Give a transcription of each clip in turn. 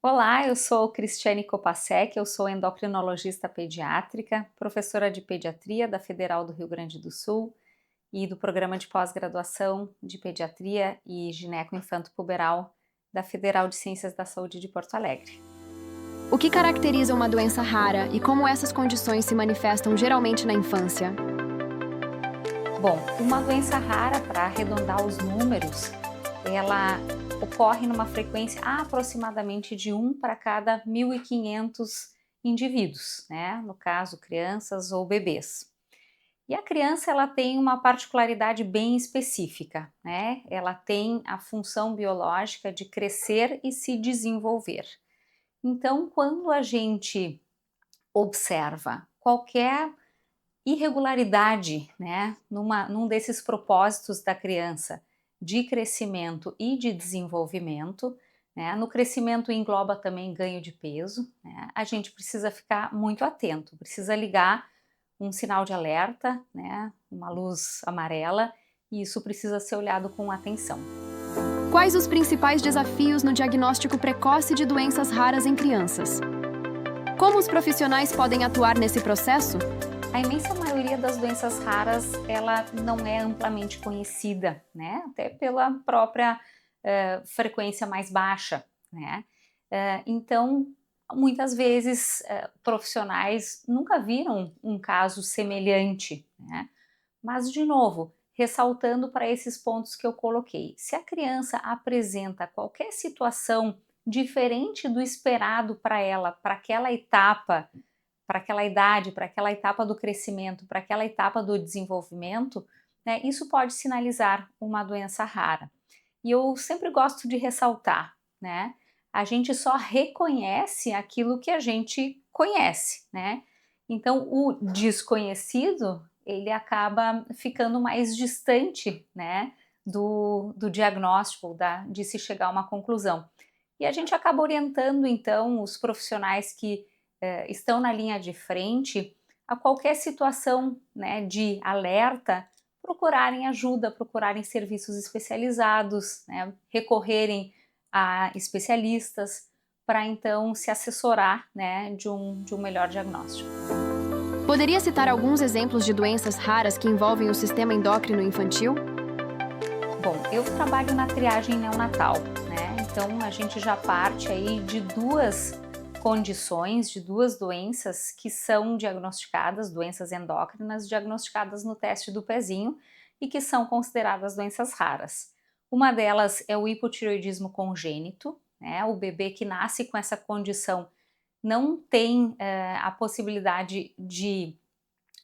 Olá, eu sou Cristiane Kopasek, eu sou endocrinologista pediátrica, professora de pediatria da Federal do Rio Grande do Sul e do programa de pós-graduação de pediatria e gineco-infanto-puberal da Federal de Ciências da Saúde de Porto Alegre. O que caracteriza uma doença rara e como essas condições se manifestam geralmente na infância? Bom, uma doença rara, para arredondar os números, ela ocorre numa frequência aproximadamente de 1 para cada 1.500 indivíduos, né? No caso, crianças ou bebês. E a criança ela tem uma particularidade bem específica, né? Ela tem a função biológica de crescer e se desenvolver. Então, quando a gente observa qualquer irregularidade, né, num desses propósitos da criança de crescimento e de desenvolvimento, né, no crescimento engloba também ganho de peso, né, a gente precisa ficar muito atento, precisa ligar um sinal de alerta, né, uma luz amarela, e isso precisa ser olhado com atenção. Quais os principais desafios no diagnóstico precoce de doenças raras em crianças? Como os profissionais podem atuar nesse processo? A imensa maioria das doenças raras, ela não é amplamente conhecida, né? Até pela própria frequência mais baixa, né? Então, muitas vezes, profissionais nunca viram um caso semelhante, né? Mas, de novo, ressaltando para esses pontos que eu coloquei, se a criança apresenta qualquer situação diferente do esperado para ela, para aquela etapa, para aquela idade, para aquela etapa do crescimento, para aquela etapa do desenvolvimento, né, isso pode sinalizar uma doença rara. E eu sempre gosto de ressaltar, né? A gente só reconhece aquilo que a gente conhece, né? Então, o desconhecido, ele acaba ficando mais distante, né, do diagnóstico, de se chegar a uma conclusão. E a gente acaba orientando, então, os profissionais que estão na linha de frente a qualquer situação, né, de alerta, procurarem ajuda, procurarem serviços especializados, né, recorrerem a especialistas para então se assessorar, né, de um melhor diagnóstico. Poderia citar alguns exemplos de doenças raras que envolvem o sistema endócrino infantil? Bom, eu trabalho na triagem neonatal, né? Então a gente já parte aí de duas condições, de duas doenças que são diagnosticadas, doenças endócrinas diagnosticadas no teste do pezinho e que são consideradas doenças raras. Uma delas é o hipotireoidismo congênito, né? O bebê que nasce com essa condição não tem a possibilidade de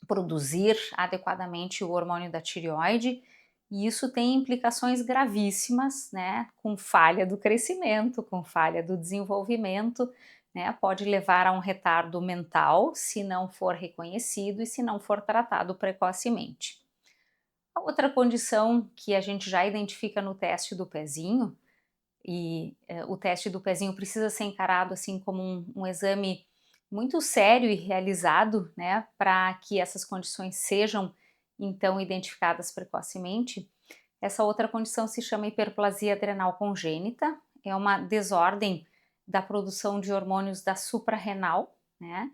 produzir adequadamente o hormônio da tireoide, e isso tem implicações gravíssimas, né, com falha do crescimento, com falha do desenvolvimento, né, pode levar a um retardo mental se não for reconhecido e se não for tratado precocemente. A outra condição que a gente já identifica no teste do pezinho, e o teste do pezinho precisa ser encarado assim como um exame muito sério e realizado, né, para que essas condições sejam então identificadas precocemente. Essa outra condição se chama hiperplasia adrenal congênita, é uma desordem da produção de hormônios da suprarrenal, né,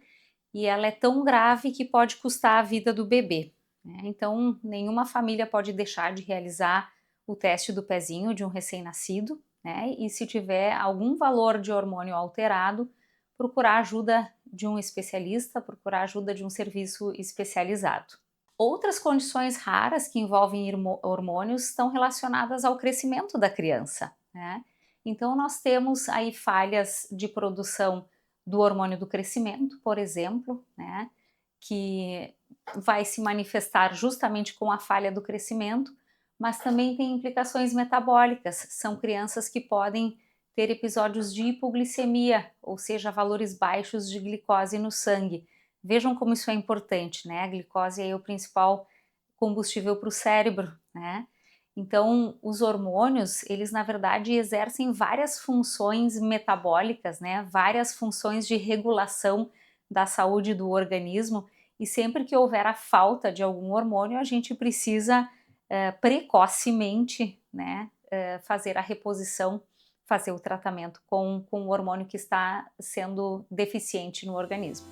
e ela é tão grave que pode custar a vida do bebê, né? Então, nenhuma família pode deixar de realizar o teste do pezinho de um recém-nascido, né? E se tiver algum valor de hormônio alterado, procurar ajuda de um especialista, procurar ajuda de um serviço especializado. Outras condições raras que envolvem hormônios estão relacionadas ao crescimento da criança, né? Então, nós temos aí falhas de produção do hormônio do crescimento, por exemplo, né, que vai se manifestar justamente com a falha do crescimento, mas também tem implicações metabólicas. São crianças que podem ter episódios de hipoglicemia, ou seja, valores baixos de glicose no sangue. Vejam como isso é importante, né? A glicose é o principal combustível para o cérebro, né? Então, os hormônios, eles na verdade exercem várias funções metabólicas, né? Várias funções de regulação da saúde do organismo, e sempre que houver a falta de algum hormônio, a gente precisa precocemente, né, fazer a reposição, fazer o tratamento com o hormônio que está sendo deficiente no organismo.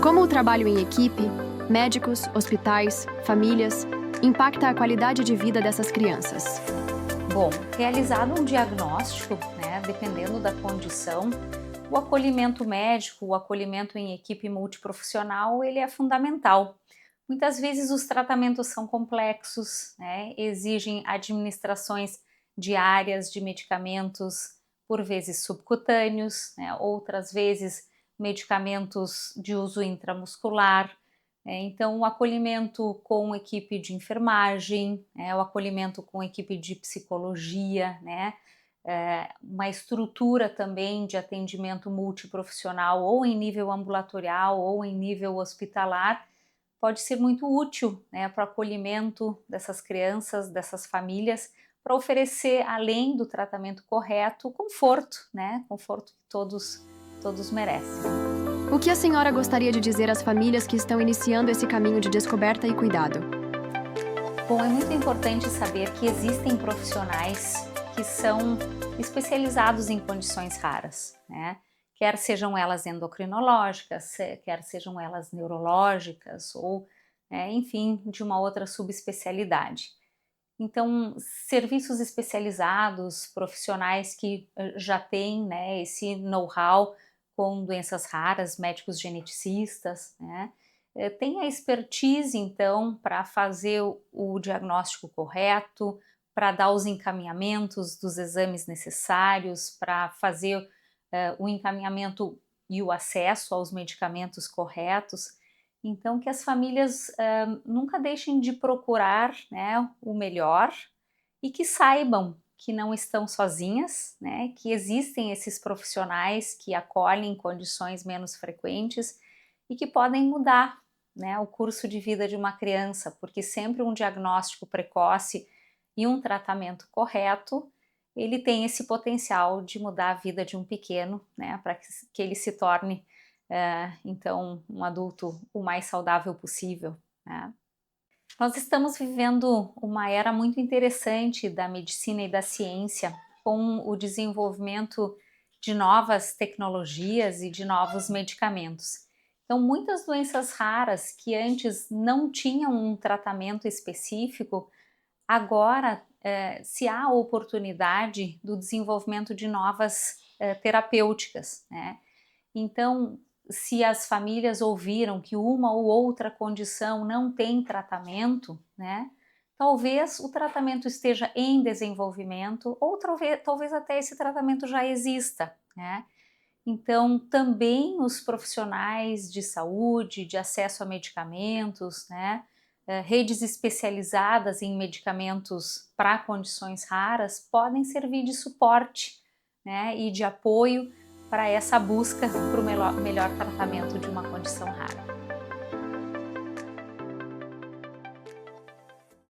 Como o trabalho em equipe, médicos, hospitais, famílias, impacta a qualidade de vida dessas crianças? Bom, realizado um diagnóstico, né, dependendo da condição, o acolhimento médico, o acolhimento em equipe multiprofissional, ele é fundamental. Muitas vezes os tratamentos são complexos, né, exigem administrações diárias de medicamentos, por vezes subcutâneos, né, outras vezes medicamentos de uso intramuscular. Então, o acolhimento com equipe de enfermagem, o acolhimento com equipe de psicologia, né, uma estrutura também de atendimento multiprofissional, ou em nível ambulatorial ou em nível hospitalar, pode ser muito útil, né, para o acolhimento dessas crianças, dessas famílias, para oferecer, além do tratamento correto, conforto, né, conforto que todos merecem. O que a senhora gostaria de dizer às famílias que estão iniciando esse caminho de descoberta e cuidado? Bom, é muito importante saber que existem profissionais que são especializados em condições raras, né? Quer sejam elas endocrinológicas, quer sejam elas neurológicas ou, enfim, de uma outra subespecialidade. Então, serviços especializados, profissionais que já têm, né, esse know-how com doenças raras, médicos geneticistas, né, tem a expertise, então, para fazer o diagnóstico correto, para dar os encaminhamentos dos exames necessários, para fazer o encaminhamento e o acesso aos medicamentos corretos. Então, que as famílias nunca deixem de procurar, né, o melhor e que saibam que não estão sozinhas, né, que existem esses profissionais que acolhem condições menos frequentes e que podem mudar, né, o curso de vida de uma criança, porque sempre um diagnóstico precoce e um tratamento correto, ele tem esse potencial de mudar a vida de um pequeno, né, para que ele se torne então, um adulto o mais saudável possível, né? Nós estamos vivendo uma era muito interessante da medicina e da ciência, com o desenvolvimento de novas tecnologias e de novos medicamentos. Então, muitas doenças raras que antes não tinham um tratamento específico, agora se há a oportunidade do desenvolvimento de novas terapêuticas, né? Então, se as famílias ouviram que uma ou outra condição não tem tratamento, né, talvez o tratamento esteja em desenvolvimento ou talvez até esse tratamento já exista, né? Então, também os profissionais de saúde, de acesso a medicamentos, né, redes especializadas em medicamentos para condições raras podem servir de suporte, né, e de apoio para essa busca para o melhor tratamento de uma condição rara.